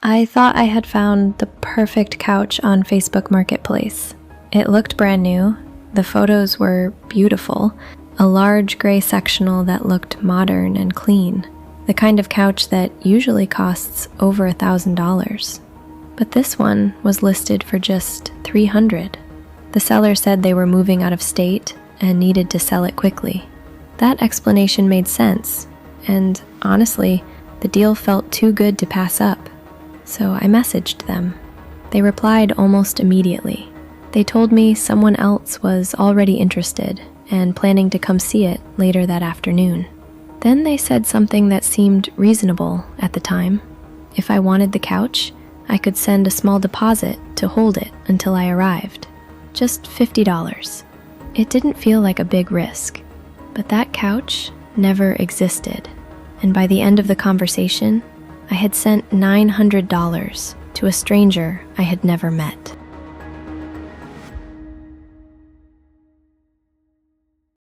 I thought I had found the perfect couch on Facebook Marketplace. It looked brand new, the photos were beautiful, a large gray sectional that looked modern and clean, the kind of couch that usually costs over $1,000. But this one was listed for just $300. The seller said they were moving out of state and needed to sell it quickly. That explanation made sense, and honestly, the deal felt too good to pass up. So I messaged them. They replied almost immediately. They told me someone else was already interested and planning to come see it later that afternoon. Then they said something that seemed reasonable at the time. If I wanted the couch, I could send a small deposit to hold it until I arrived. Just $50. It didn't feel like a big risk, but that couch never existed. And by the end of the conversation, I had sent $900 to a stranger I had never met.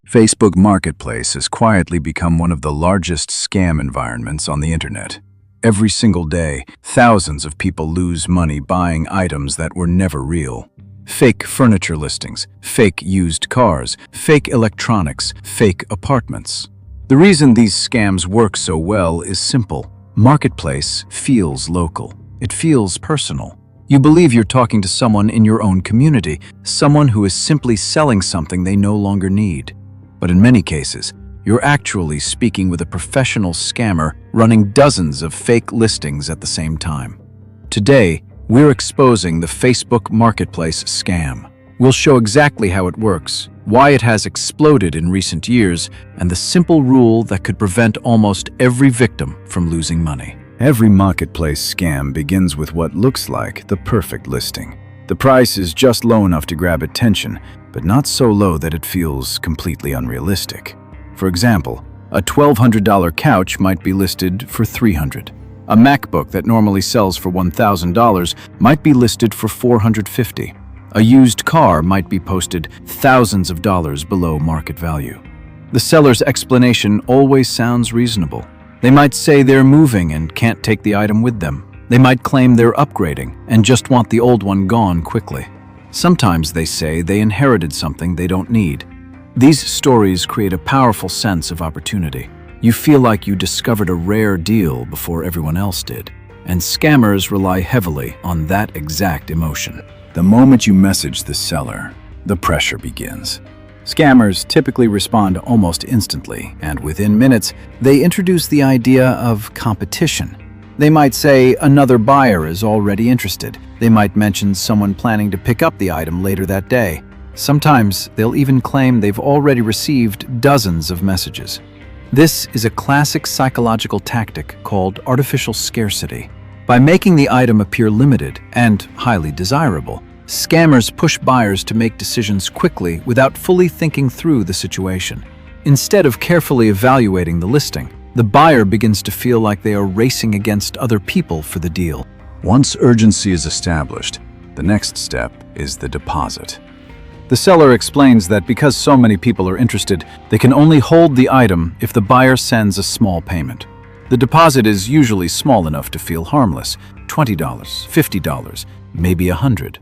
Facebook Marketplace has quietly become one of the largest scam environments on the internet. Every single day, thousands of people lose money buying items that were never real. Fake furniture listings, fake used cars, fake electronics, fake apartments. The reason these scams work so well is simple. Marketplace feels local. It feels personal. You believe you're talking to someone in your own community, someone who is simply selling something they no longer need. But in many cases, you're actually speaking with a professional scammer running dozens of fake listings at the same time. Today, we're exposing the Facebook Marketplace scam. We'll show exactly how it works, why it has exploded in recent years, and the simple rule that could prevent almost every victim from losing money. Every marketplace scam begins with what looks like the perfect listing. The price is just low enough to grab attention, but not so low that it feels completely unrealistic. For example, a $1,200 couch might be listed for $300. A MacBook that normally sells for $1,000 might be listed for $450. A used car might be posted thousands of dollars below market value. The seller's explanation always sounds reasonable. They might say they're moving and can't take the item with them. They might claim they're upgrading and just want the old one gone quickly. Sometimes they say they inherited something they don't need. These stories create a powerful sense of opportunity. You feel like you discovered a rare deal before everyone else did, and scammers rely heavily on that exact emotion. The moment you message the seller, the pressure begins. Scammers typically respond almost instantly, and within minutes, they introduce the idea of competition. They might say another buyer is already interested. They might mention someone planning to pick up the item later that day. Sometimes they'll even claim they've already received dozens of messages. This is a classic psychological tactic called artificial scarcity. By making the item appear limited and highly desirable, scammers push buyers to make decisions quickly without fully thinking through the situation. Instead of carefully evaluating the listing, the buyer begins to feel like they are racing against other people for the deal. Once urgency is established, the next step is the deposit. The seller explains that because so many people are interested, they can only hold the item if the buyer sends a small payment. The deposit is usually small enough to feel harmless, $20, $50, maybe $100.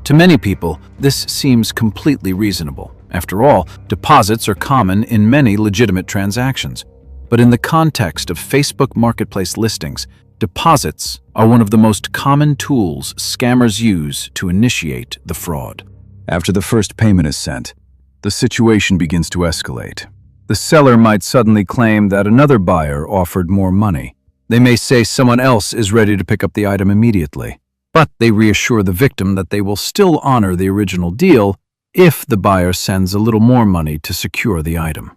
To many people, this seems completely reasonable. After all, deposits are common in many legitimate transactions. But in the context of Facebook Marketplace listings, deposits are one of the most common tools scammers use to initiate the fraud. After the first payment is sent, the situation begins to escalate. The seller might suddenly claim that another buyer offered more money. They may say someone else is ready to pick up the item immediately, but they reassure the victim that they will still honor the original deal if the buyer sends a little more money to secure the item.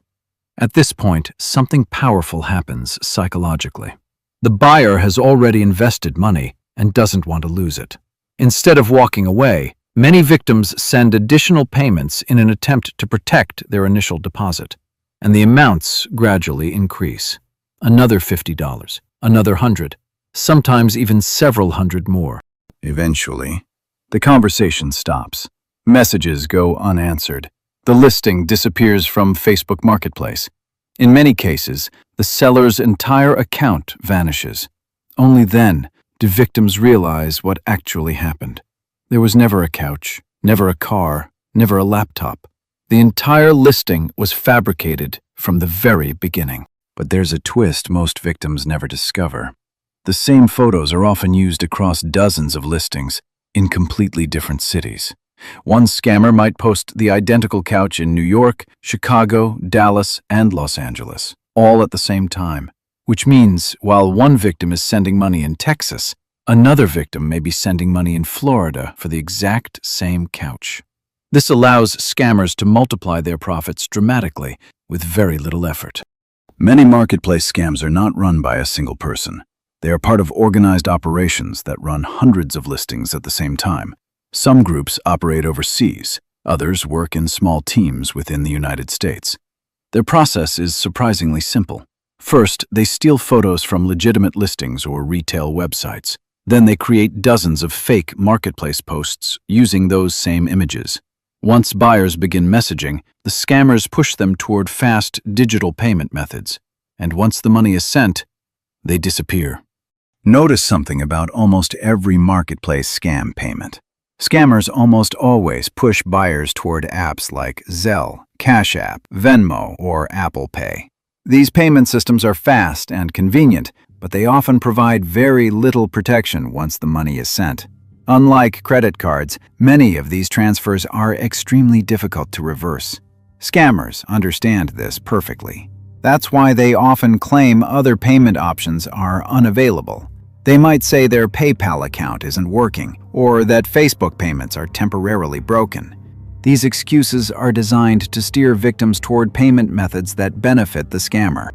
At this point, something powerful happens psychologically. The buyer has already invested money and doesn't want to lose it. Instead of walking away, many victims send additional payments in an attempt to protect their initial deposit, and the amounts gradually increase. Another $50, another $100, sometimes even several hundred more. Eventually, the conversation stops. Messages go unanswered. The listing disappears from Facebook Marketplace. In many cases, the seller's entire account vanishes. Only then do victims realize what actually happened. There was never a couch, never a car, never a laptop. The entire listing was fabricated from the very beginning. But there's a twist most victims never discover. The same photos are often used across dozens of listings in completely different cities. One scammer might post the identical couch in New York, Chicago, Dallas, and Los Angeles, all at the same time. Which means, while one victim is sending money in Texas, another victim may be sending money in Florida for the exact same couch. This allows scammers to multiply their profits dramatically with very little effort. Many marketplace scams are not run by a single person. They are part of organized operations that run hundreds of listings at the same time. Some groups operate overseas, others work in small teams within the United States. Their process is surprisingly simple. First, they steal photos from legitimate listings or retail websites. Then they create dozens of fake marketplace posts using those same images. Once buyers begin messaging, the scammers push them toward fast digital payment methods. And once the money is sent, they disappear. Notice something about almost every marketplace scam payment. Scammers almost always push buyers toward apps like Zelle, Cash App, Venmo, or Apple Pay. These payment systems are fast and convenient, but they often provide very little protection once the money is sent. Unlike credit cards, many of these transfers are extremely difficult to reverse. Scammers understand this perfectly. That's why they often claim other payment options are unavailable. They might say their PayPal account isn't working, or that Facebook payments are temporarily broken. These excuses are designed to steer victims toward payment methods that benefit the scammer.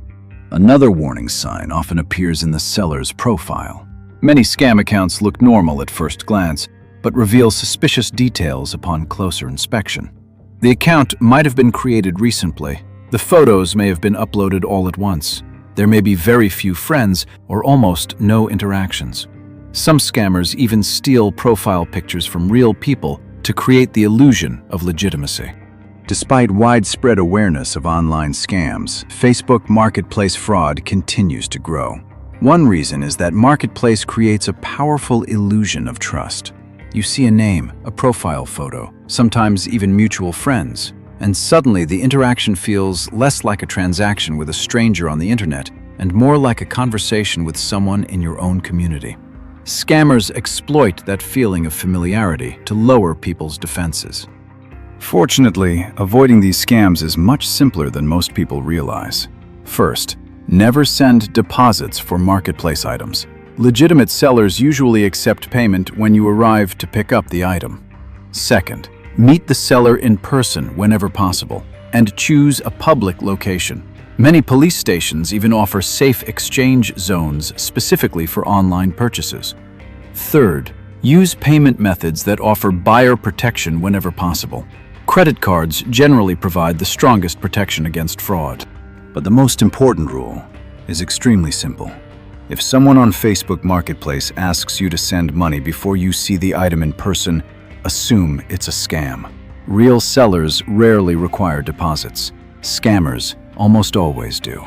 Another warning sign often appears in the seller's profile. Many scam accounts look normal at first glance, but reveal suspicious details upon closer inspection. The account might have been created recently. The photos may have been uploaded all at once. There may be very few friends or almost no interactions. Some scammers even steal profile pictures from real people to create the illusion of legitimacy. Despite widespread awareness of online scams, Facebook marketplace fraud continues to grow. One reason is that marketplace creates a powerful illusion of trust. You see a name, a profile photo, sometimes even mutual friends, and suddenly the interaction feels less like a transaction with a stranger on the internet and more like a conversation with someone in your own community. Scammers exploit that feeling of familiarity to lower people's defenses. Fortunately, avoiding these scams is much simpler than most people realize. First, never send deposits for marketplace items. Legitimate sellers usually accept payment when you arrive to pick up the item. Second, meet the seller in person whenever possible, and choose a public location. Many police stations even offer safe exchange zones specifically for online purchases. Third, use payment methods that offer buyer protection whenever possible. Credit cards generally provide the strongest protection against fraud. But the most important rule is extremely simple. If someone on Facebook Marketplace asks you to send money before you see the item in person, assume it's a scam. Real sellers rarely require deposits. Scammers almost always do.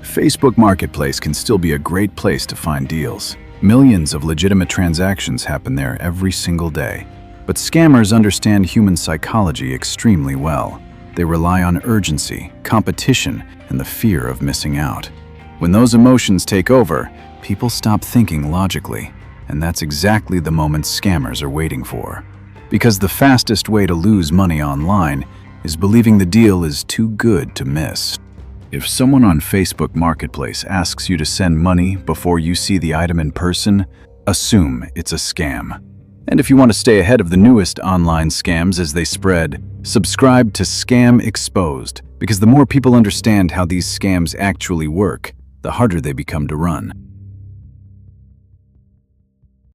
Facebook Marketplace can still be a great place to find deals. Millions of legitimate transactions happen there every single day. But scammers understand human psychology extremely well. They rely on urgency, competition, and the fear of missing out. When those emotions take over, people stop thinking logically, and that's exactly the moment scammers are waiting for. Because the fastest way to lose money online is believing the deal is too good to miss. If someone on Facebook Marketplace asks you to send money before you see the item in person, assume it's a scam. And if you want to stay ahead of the newest online scams as they spread, subscribe to Scam Exposed, because the more people understand how these scams actually work, the harder they become to run.